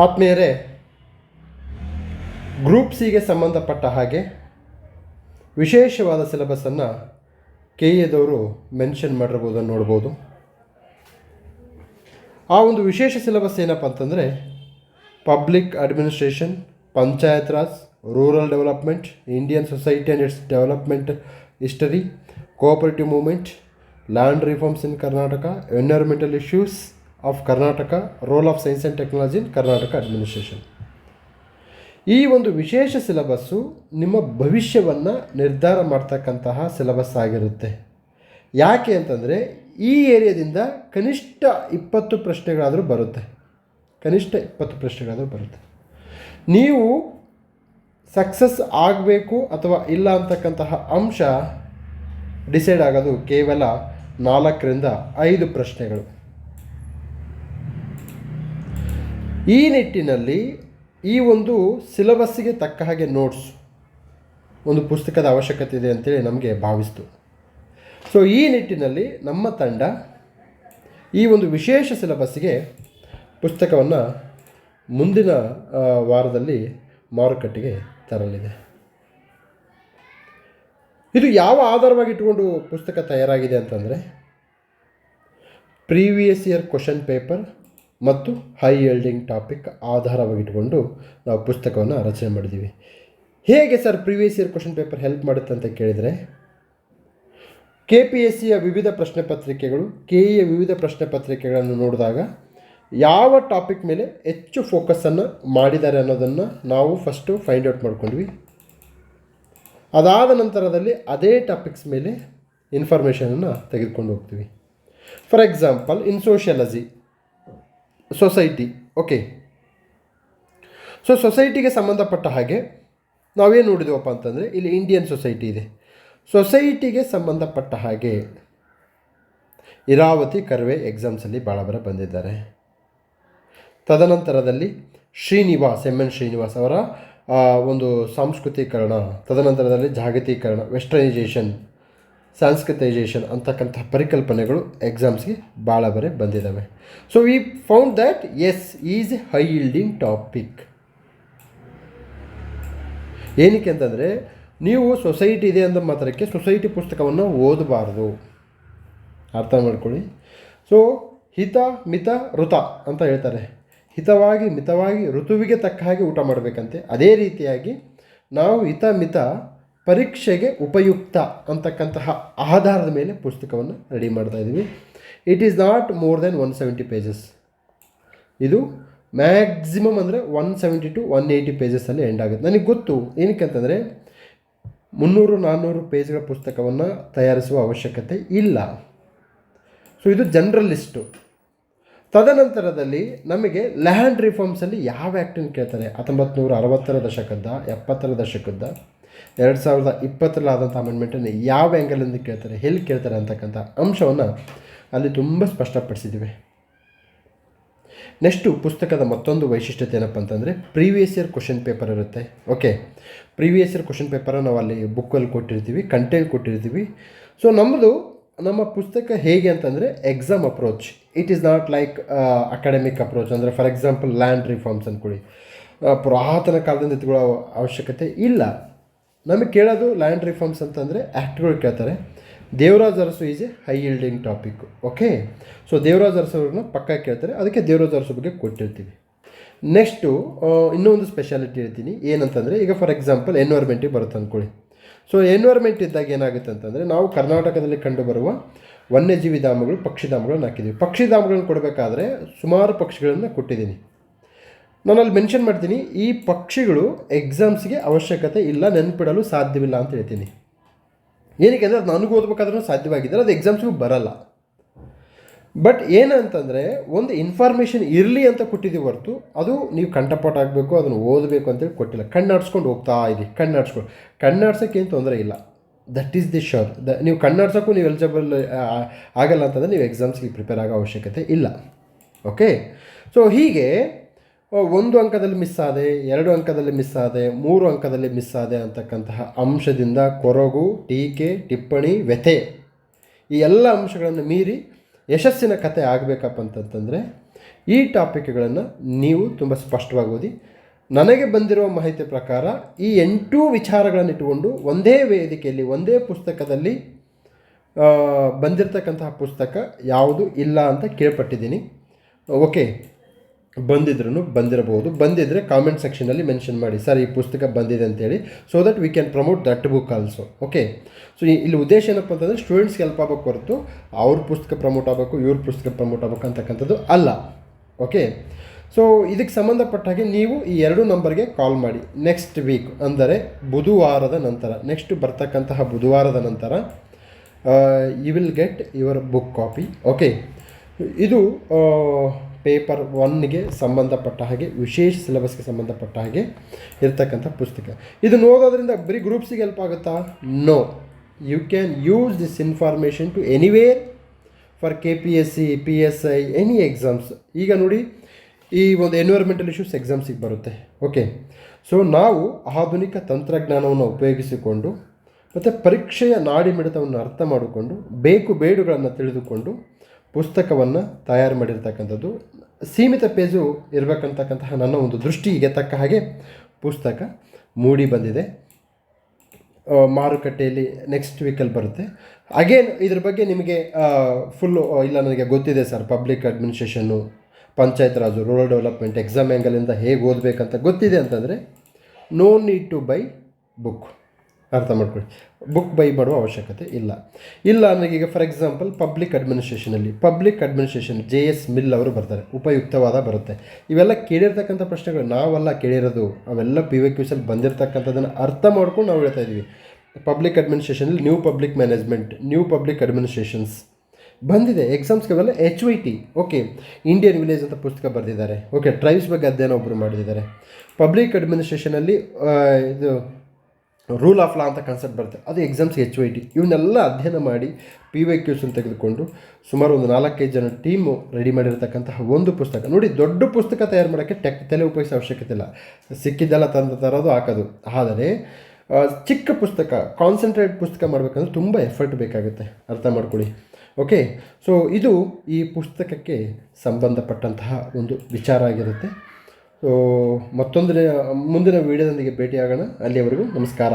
ಆತ್ಮೀಯರೇ, ಗ್ರೂಪ್ ಸಿಗೆ ಸಂಬಂಧಪಟ್ಟ ಹಾಗೆ ವಿಶೇಷವಾದ ಸಿಲೆಬಸ್ಸನ್ನು ಕೆ ಎದವರು ಮೆನ್ಷನ್ ಮಾಡಿರ್ಬೋದನ್ನು ನೋಡ್ಬೋದು. ಆ ಒಂದು ವಿಶೇಷ ಸಿಲೆಬಸ್ ಏನಪ್ಪ ಅಂತಂದರೆ public administration, panchayat Raj, rural development, Indian society and it's development history, cooperative movement, land reforms in Karnataka, environmental issues of Karnataka, role of science and technology in Karnataka administration. ಈ ಒಂದು ವಿಶೇಷ ಸಿಲೆಬಸ್ಸು ನಿಮ್ಮ ಭವಿಷ್ಯವನ್ನು ನಿರ್ಧಾರ ಮಾಡ್ತಕ್ಕಂತಹ ಸಿಲೆಬಸ್ ಆಗಿರುತ್ತೆ. ಯಾಕೆ ಅಂತಂದರೆ ಈ ಏರಿಯಾದಿಂದ ಕನಿಷ್ಠ 20 ಪ್ರಶ್ನೆಗಳಾದರೂ ಬರುತ್ತೆ. ನೀವು ಸಕ್ಸಸ್ ಆಗಬೇಕು ಅಥವಾ ಇಲ್ಲ ಅಂತಕ್ಕಂತಹ ಅಂಶ ಡಿಸೈಡ್ ಆಗೋದು ಕೇವಲ 4ರಿಂದ 5 ಪ್ರಶ್ನೆಗಳು. ಈ ನಿಟ್ಟಿನಲ್ಲಿ ಈ ಒಂದು ಸಿಲೆಬಸ್ಸಿಗೆ ತಕ್ಕ ಹಾಗೆ ನೋಟ್ಸ್ ಒಂದು ಪುಸ್ತಕದ ಅವಶ್ಯಕತೆ ಇದೆ ಅಂತೇಳಿ ನಮಗೆ ಭಾವಿಸ್ತು. ಸೊ ಈ ನಿಟ್ಟಿನಲ್ಲಿ ನಮ್ಮ ತಂಡ ಈ ಒಂದು ವಿಶೇಷ ಸಿಲೆಬಸ್ಸಿಗೆ ಪುಸ್ತಕವನ್ನು ಮುಂದಿನ ವಾರದಲ್ಲಿ ಮಾರುಕಟ್ಟೆಗೆ ತರಲಿದೆ. ಇದು ಯಾವ ಆಧಾರವಾಗಿ ಇಟ್ಟುಕೊಂಡು ಪುಸ್ತಕ ತಯಾರಾಗಿದೆ ಅಂತಂದರೆ ಪ್ರೀವಿಯಸ್ ಇಯರ್ ಕ್ವಶನ್ ಪೇಪರ್ ಮತ್ತು ಹೈ ಯೀಲ್ಡಿಂಗ್ ಟಾಪಿಕ್ ಆಧಾರವಾಗಿಟ್ಟುಕೊಂಡು ನಾವು ಪುಸ್ತಕವನ್ನು ರಚನೆ ಮಾಡಿದ್ದೀವಿ. ಹೇಗೆ sir previous year question paper help ಮಾಡುತ್ತೆ ಅಂತ ಕೇಳಿದರೆ, KPSCಯ ವಿವಿಧ ಪ್ರಶ್ನೆ ಪತ್ರಿಕೆಗಳು, KEಯ ವಿವಿಧ ಪ್ರಶ್ನೆ ಪತ್ರಿಕೆಗಳನ್ನು ನೋಡಿದಾಗ ಯಾವ ಟಾಪಿಕ್ ಮೇಲೆ ಹೆಚ್ಚು ಫೋಕಸನ್ನು ಮಾಡಿದ್ದಾರೆ ಅನ್ನೋದನ್ನು ನಾವು ಫಸ್ಟು ಫೈಂಡ್ ಔಟ್ ಮಾಡ್ಕೊಂಡ್ವಿ. ಅದಾದ ನಂತರದಲ್ಲಿ ಅದೇ ಟಾಪಿಕ್ಸ್ ಮೇಲೆ ಇನ್ಫಾರ್ಮೇಷನನ್ನು ತೆಗೆದುಕೊಂಡು ಹೋಗ್ತೀವಿ. For example in sociology, society, okay. So ಸೊಸೈಟಿಗೆ ಸಂಬಂಧಪಟ್ಟ ಹಾಗೆ ನಾವೇನು ನೋಡಿದ್ವಪ್ಪ ಅಂತಂದರೆ ಇಲ್ಲಿ ಇಂಡಿಯನ್ ಸೊಸೈಟಿ ಇದೆ. ಸೊಸೈಟಿಗೆ ಸಂಬಂಧಪಟ್ಟ ಹಾಗೆ ಇರಾವತಿ ಕರ್ವೆ ಎಕ್ಸಾಮ್ಸಲ್ಲಿ ಭಾಳ ಬಂದಿದ್ದಾರೆ. ತದನಂತರದಲ್ಲಿ ಎನ್ ಶ್ರೀನಿವಾಸ್ ಅವರ ಒಂದು ಸಾಂಸ್ಕೃತೀಕರಣ, ತದನಂತರದಲ್ಲಿ ಜಾಗತೀಕರಣ, ವೆಸ್ಟರ್ನೈಜೇಷನ್, ಸಾಂಸ್ಕೃತೈಜೇಷನ್ ಅಂತಕ್ಕಂಥ ಪರಿಕಲ್ಪನೆಗಳು ಎಕ್ಸಾಮ್ಸ್ಗೆ ಭಾಳ ಬಂದಿದ್ದಾವೆ. So we found that this is a high yielding topic. ಏನಕ್ಕೆ ಅಂತಂದರೆ ನೀವು ಸೊಸೈಟಿ ಇದೆ ಅಂದ ಮಾತ್ರಕ್ಕೆ ಸೊಸೈಟಿ ಪುಸ್ತಕವನ್ನು ಓದಬಾರ್ದು, ಅರ್ಥ ಮಾಡ್ಕೊಳ್ಳಿ. ಸೊ ಹಿತ ಮಿತ ಋತ ಅಂತ ಹೇಳ್ತಾರೆ. ಹಿತವಾಗಿ ಮಿತವಾಗಿ ಋತುವಿಗೆ ತಕ್ಕ ಹಾಗೆ ಊಟ ಮಾಡಬೇಕಂತೆ. ಅದೇ ರೀತಿಯಾಗಿ ನಾವು ಹಿತ ಮಿತ ಪರೀಕ್ಷೆಗೆ ಉಪಯುಕ್ತ ಅಂತಕ್ಕಂತಹ ಆಧಾರದ ಮೇಲೆ ಪುಸ್ತಕವನ್ನು ರೆಡಿ ಮಾಡ್ತಾ ಇದ್ದೀವಿ. It is not more than 170 pages. ಇದು ಮ್ಯಾಕ್ಸಿಮಮ್ ಅಂದರೆ 170 to 180 ಪೇಜಸ್ಸಲ್ಲಿ ಎಂಡ್ ಆಗುತ್ತೆ. ನನಗೆ ಗೊತ್ತು, ಏನಕ್ಕೆ ಅಂತಂದರೆ 300-400 ಪೇಜ್ಗಳ ಪುಸ್ತಕವನ್ನು ತಯಾರಿಸುವ ಅವಶ್ಯಕತೆ ಇಲ್ಲ. ಸೊ ಇದು ಜನರಲಿಸ್ಟು. ತದನಂತರದಲ್ಲಿ ನಮಗೆ ಲ್ಯಾಂಡ್ ರಿಫಾರ್ಮ್ಸಲ್ಲಿ ಯಾವ ಆ್ಯಕ್ಟನ್ನು ಕೇಳ್ತಾರೆ, 1960ರ ದಶಕದ, 70ರ ದಶಕದ, 2020ರಲ್ಲಿ ಆದಂಥ ಅಮೆಂಡ್ಮೆಂಟನ್ನು ಯಾವ ಆ್ಯಂಗಲಿಂದ ಕೇಳ್ತಾರೆ, ಎಲ್ಲಿ ಕೇಳ್ತಾರೆ ಅಂತಕ್ಕಂಥ ಅಂಶವನ್ನು ಅಲ್ಲಿ ತುಂಬ ಸ್ಪಷ್ಟಪಡಿಸಿದ್ದೀವಿ. ನೆಕ್ಸ್ಟು ಪುಸ್ತಕದ ಮತ್ತೊಂದು ವೈಶಿಷ್ಟ್ಯತೆ ಏನಪ್ಪ ಅಂತಂದರೆ ಪ್ರೀವಿಯಸ್ ಇಯರ್ ಕ್ವಶನ್ ಪೇಪರ್ ಇರುತ್ತೆ. ಓಕೆ, ಪ್ರೀವಿಯಸ್ ಇಯರ್ ಕ್ವಶನ್ ಪೇಪರನ್ನು ನಾವು ಅಲ್ಲಿ ಬುಕ್ಕಲ್ಲಿ ಕೊಟ್ಟಿರ್ತೀವಿ, ಕಂಟೆಂಟ್ ಕೊಟ್ಟಿರ್ತೀವಿ. ಸೊ ನಮ್ಮ ಪುಸ್ತಕ ಹೇಗೆ ಅಂತಂದರೆ exam approach. It is not like academic approach. ಅಂದರೆ ಫಾರ್ ಎಕ್ಸಾಂಪಲ್ ಲ್ಯಾಂಡ್ ರಿಫಾರ್ಮ್ಸ್ ಅಂದ್ಕೊಳ್ಳಿ, ಪುರಾತನ ಕಾಲದಿಂದ ಎತ್ಕೊಳ್ಳೋ ಅವಶ್ಯಕತೆ ಇಲ್ಲ. ನಮಗೆ ಕೇಳೋದು ಲ್ಯಾಂಡ್ ರಿಫಾರ್ಮ್ಸ್ ಅಂತಂದರೆ ಆ್ಯಕ್ಟ್ಗಳು ಕೇಳ್ತಾರೆ. Devaraj Urs is a high yielding topic. Okay, so Devaraj Urs ಅವ್ರನ್ನ ಪಕ್ಕ ಕೇಳ್ತಾರೆ, ಅದಕ್ಕೆ ದೇವರಾಜ್ ಅರಸು ಬಗ್ಗೆ ಕೊಟ್ಟಿರ್ತೀವಿ. ನೆಕ್ಸ್ಟು ಇನ್ನೂ ಒಂದು ಸ್ಪೆಷಾಲಿಟಿ ಹೇಳ್ತೀನಿ. ಏನಂತಂದರೆ ಈಗ ಫಾರ್ ಎಕ್ಸಾಂಪಲ್ ಎನ್ವೈರ್ಮೆಂಟಿಗೆ ಬರುತ್ತೆ ಅಂದ್ಕೊಳ್ಳಿ. ಸೊ ಎನ್ವೈರ್ಮೆಂಟ್ ಇದ್ದಾಗ ಏನಾಗುತ್ತೆ ಅಂತಂದರೆ ನಾವು ಕರ್ನಾಟಕದಲ್ಲಿ ಕಂಡುಬರುವ ವನ್ಯಜೀವಿ ಧಾಮಗಳು, ಪಕ್ಷಿಧಾಮಗಳನ್ನು ಹಾಕಿದ್ದೀವಿ. ಪಕ್ಷಿಧಾಮಗಳನ್ನು ಕೊಡಬೇಕಾದ್ರೆ ಸುಮಾರು ಪಕ್ಷಿಗಳನ್ನು ಕೊಟ್ಟಿದ್ದೀನಿ. ನಾನು ಅಲ್ಲಿ ಮೆನ್ಷನ್ ಮಾಡ್ತೀನಿ, ಈ ಪಕ್ಷಿಗಳು ಎಕ್ಸಾಮ್ಸ್ಗೆ ಅವಶ್ಯಕತೆ ಇಲ್ಲ, ನೆನಪಿಡಲು ಸಾಧ್ಯವಿಲ್ಲ ಅಂತ ಹೇಳ್ತೀನಿ. ಏನಕ್ಕೆ ಅಂದರೆ ಅದು ನನಗೂ ಓದಬೇಕಾದ್ರೂ ಸಾಧ್ಯವಾಗಿದ್ದರೆ ಅದು ಎಕ್ಸಾಮ್ಸ್ಗೂ ಬರಲ್ಲ. ಬಟ್ ಏನಂತಂದರೆ ಒಂದು ಇನ್ಫಾರ್ಮೇಷನ್ ಇರಲಿ ಅಂತ ಕೊಟ್ಟಿದ್ದೀವಿ ಹೊರತು ಅದು ನೀವು ಕಂಠಪಾಠ ಆಗಬೇಕು, ಅದನ್ನು ಓದಬೇಕು ಅಂತೇಳಿ ಕೊಟ್ಟಿಲ್ಲ. ಕಣ್ಣಾಡ್ಸ್ಕೊಂಡು ಹೋಗ್ತಾ ಇದ್ದೀವಿ. ಕಣ್ಣಾಡ್ಸೋಕ್ಕೇನು ತೊಂದರೆ ಇಲ್ಲ. That is the sure. ನೀವು ಕಣ್ಣಾಡ್ಸೋಕ್ಕೂ ನೀವು ಎಲಿಜಿಬಲ್ ಆಗಲ್ಲ ಅಂತಂದರೆ ನೀವು ಎಕ್ಸಾಮ್ಸ್ಗೆ ಪ್ರಿಪೇರ್ ಆಗೋ ಅವಶ್ಯಕತೆ ಇಲ್ಲ. ಓಕೆ, ಸೊ ಹೀಗೆ 1 ಅಂಕದಲ್ಲಿ ಮಿಸ್ ಆದೆ, 2 ಅಂಕದಲ್ಲಿ ಮಿಸ್ ಆದೆ, 3 ಅಂಕದಲ್ಲಿ ಮಿಸ್ ಆದೆ ಅಂತಕ್ಕಂತಹ ಅಂಶದಿಂದ ಕೊರಗು, ಟೀಕೆ, ಟಿಪ್ಪಣಿ, ವ್ಯಥೆ ಈ ಎಲ್ಲ ಅಂಶಗಳನ್ನು ಮೀರಿ ಯಶಸ್ಸಿನ ಕತೆ ಆಗಬೇಕಪ್ಪ ಅಂತಂತಂದರೆ ಈ ಟಾಪಿಕ್ಗಳನ್ನು ನೀವು ತುಂಬ ಸ್ಪಷ್ಟವಾಗಿ ಓದಿ. ನನಗೆ ಬಂದಿರುವ ಮಾಹಿತಿ ಪ್ರಕಾರ ಈ 8 ವಿಚಾರಗಳನ್ನು ಇಟ್ಟುಕೊಂಡು ಒಂದೇ ವೇದಿಕೆಯಲ್ಲಿ ಒಂದೇ ಪುಸ್ತಕದಲ್ಲಿ ಬಂದಿರತಕ್ಕಂತಹ ಪುಸ್ತಕ ಯಾವುದು ಇಲ್ಲ ಅಂತ ಕೇಳ್ಪಟ್ಟಿದ್ದೀನಿ. ಓಕೆ, ಬಂದಿರಬಹುದು. ಬಂದಿದ್ದರೆ ಕಾಮೆಂಟ್ ಸೆಕ್ಷನಲ್ಲಿ ಮೆನ್ಷನ್ ಮಾಡಿ, ಸರ್ ಈ ಪುಸ್ತಕ ಬಂದಿದೆ ಅಂತೇಳಿ, so that we can promote that book also. Okay, so ಇಲ್ಲಿ ಉದ್ದೇಶ ಏನಪ್ಪ ಅಂತಂದರೆ ಸ್ಟೂಡೆಂಟ್ಸ್ಗೆ ಹೆಲ್ಪ್ ಆಗಬೇಕು ಹೊರತು ಅವ್ರ ಪುಸ್ತಕ ಪ್ರಮೋಟ್ ಆಗಬೇಕು, ಇವ್ರ ಪುಸ್ತಕ ಪ್ರಮೋಟ್ ಆಗಬೇಕು ಅಂತಕ್ಕಂಥದ್ದು ಅಲ್ಲ. ಓಕೆ, ಸೊ ಇದಕ್ಕೆ ಸಂಬಂಧಪಟ್ಟ ಹಾಗೆ ನೀವು ಈ 2 ನಂಬರ್ಗೆ ಕಾಲ್ ಮಾಡಿ. ನೆಕ್ಸ್ಟ್ ವೀಕ್ ಅಂದರೆ ಬುಧವಾರದ ನಂತರ, ನೆಕ್ಸ್ಟ್ ಬರ್ತಕ್ಕಂತಹ ಬುಧವಾರದ ನಂತರ you will get your book copy. Okay, ಇದು ಪೇಪರ್ 1ಗೆ ಸಂಬಂಧಪಟ್ಟ ಹಾಗೆ, ವಿಶೇಷ ಸಿಲೆಬಸ್ಗೆ ಸಂಬಂಧಪಟ್ಟ ಹಾಗೆ ಇರ್ತಕ್ಕಂಥ ಪುಸ್ತಕ. ಇದನ್ನು ಓದೋದ್ರಿಂದ ಬರೀ ಗ್ರೂಪ್ಸಿಗೆ ಹೆಲ್ಪ್ ಆಗುತ್ತಾ? No, you can use this information to anywhere for KPSC, PSI, any exams. ಈಗ ನೋಡಿ, ಈ ಒಂದು ಎನ್ವಿರಾನ್ಮೆಂಟಲ್ ಇಶ್ಯೂಸ್ ಎಕ್ಸಾಮ್ಸಿಗೆ ಬರುತ್ತೆ. ಓಕೆ, ಸೊ ನಾವು ಆಧುನಿಕ ತಂತ್ರಜ್ಞಾನವನ್ನು ಉಪಯೋಗಿಸಿಕೊಂಡು ಮತ್ತು ಪರೀಕ್ಷೆಯ ನಾಡಿಮಿಡಿತವನ್ನು ಅರ್ಥ ಮಾಡಿಕೊಂಡು ಬೇಕು ಬೇಡುಗಳನ್ನು ತಿಳಿದುಕೊಂಡು ಪುಸ್ತಕವನ್ನು ತಯಾರು ಮಾಡಿರ್ತಕ್ಕಂಥದ್ದು. ಸೀಮಿತ ಪೇಜು ಇರಬೇಕಂತಕ್ಕಂತಹ ನನ್ನ ಒಂದು ದೃಷ್ಟಿಗೆ ತಕ್ಕ ಹಾಗೆ ಪುಸ್ತಕ ಮೂಡಿ ಬಂದಿದೆ. ಮಾರುಕಟ್ಟೆಯಲ್ಲಿ ನೆಕ್ಸ್ಟ್ ವೀಕಲ್ಲಿ ಬರುತ್ತೆ. ಅಗೇನ್ ಇದ್ರ ಬಗ್ಗೆ ನಿಮಗೆ ಫುಲ್ಲು ಇಲ್ಲ ನನಗೆ ಗೊತ್ತಿದೆ ಸರ್, ಪಬ್ಲಿಕ್ ಅಡ್ಮಿನಿಸ್ಟ್ರೇಷನ್ನು, panchayat raj, rural development, exam ಆ್ಯಂಗಲಿಂದ ಹೇಗೆ ಓದಬೇಕಂತ ಗೊತ್ತಿದೆ ಅಂತಂದರೆ no need to buy book. ಅರ್ಥ ಮಾಡ್ಕೊಳ್ಳಿ, ಬುಕ್ ಬೈ ಮಾಡುವ ಅವಶ್ಯಕತೆ ಇಲ್ಲ. ನನಗೀಗ for example public administration JS Mill ಅವರು ಬರ್ತಾರೆ, ಉಪಯುಕ್ತವಾದ ಬರುತ್ತೆ. ಇವೆಲ್ಲ ಕೇಳಿರ್ತಕ್ಕಂಥ ಪ್ರಶ್ನೆಗಳು ನಾವೆಲ್ಲ ಕೇಳಿರೋದು, ಅವೆಲ್ಲ PYQಸಲ್ಲಿ ಬಂದಿರತಕ್ಕಂಥದ್ದನ್ನು ಅರ್ಥ ಮಾಡ್ಕೊಂಡು ನಾವು ಹೇಳ್ತಾ ಇದ್ದೀವಿ. ಪಬ್ಲಿಕ್ ಅಡ್ಮಿನಿಸ್ಟ್ರೇಷನಲ್ಲಿ new public management, new public administrations ಬಂದಿದೆ ಎಕ್ಸಾಮ್ಸ್ಗೆ. ಅವೆಲ್ಲ HYT. ಓಕೆ, ಇಂಡಿಯನ್ ವಿಲೇಜ್ ಅಂತ ಪುಸ್ತಕ ಬರೆದಿದ್ದಾರೆ. ಓಕೆ, ಟ್ರೈಬ್ಸ್ ಬಗ್ಗೆ ಅಧ್ಯಯನ ಒಬ್ಬರು ಮಾಡಿದ್ದಾರೆ. ಪಬ್ಲಿಕ್ ಅಡ್ಮಿನಿಸ್ಟ್ರೇಷನಲ್ಲಿ ಇದು ರೂಲ್ ಆಫ್ ಲಾ ಅಂತ ಕಾನ್ಸೆಪ್ಟ್ ಬರುತ್ತೆ, ಅದು ಎಕ್ಸಾಮ್ಸ್ HYT. ಇವನ್ನೆಲ್ಲ ಅಧ್ಯಯನ ಮಾಡಿ PYQಸನ್ನು ತೆಗೆದುಕೊಂಡು ಸುಮಾರು ಒಂದು 4-5 ಜನ ಟೀಮು ರೆಡಿ ಮಾಡಿರ್ತಕ್ಕಂತಹ ಒಂದು ಪುಸ್ತಕ. ನೋಡಿ, ದೊಡ್ಡ ಪುಸ್ತಕ ತಯಾರು ಮಾಡೋಕ್ಕೆ ತಲೆ ಉಪಯೋಗಿಸೋ ಅವಶ್ಯಕತೆ ಇಲ್ಲ, ಸಿಕ್ಕಿದ್ದೆಲ್ಲ ತರೋದು ಹಾಕೋದು. ಆದರೆ ಚಿಕ್ಕ ಪುಸ್ತಕ, ಕಾನ್ಸಂಟ್ರೇಟ್ ಪುಸ್ತಕ ಮಾಡಬೇಕಂದ್ರೆ ತುಂಬ ಎಫರ್ಟ್ ಬೇಕಾಗುತ್ತೆ, ಅರ್ಥ ಮಾಡ್ಕೊಳ್ಳಿ. ಓಕೆ, ಸೊ ಇದು ಈ ಪುಸ್ತಕಕ್ಕೆ ಸಂಬಂಧಪಟ್ಟಂತಹ ಒಂದು ವಿಚಾರ ಆಗಿರುತ್ತೆ. ಸೊ ಮುಂದಿನ ವೀಡಿಯೋದೊಂದಿಗೆ ಭೇಟಿಯಾಗೋಣ. ಅಲ್ಲಿಯವರೆಗೂ ನಮಸ್ಕಾರ.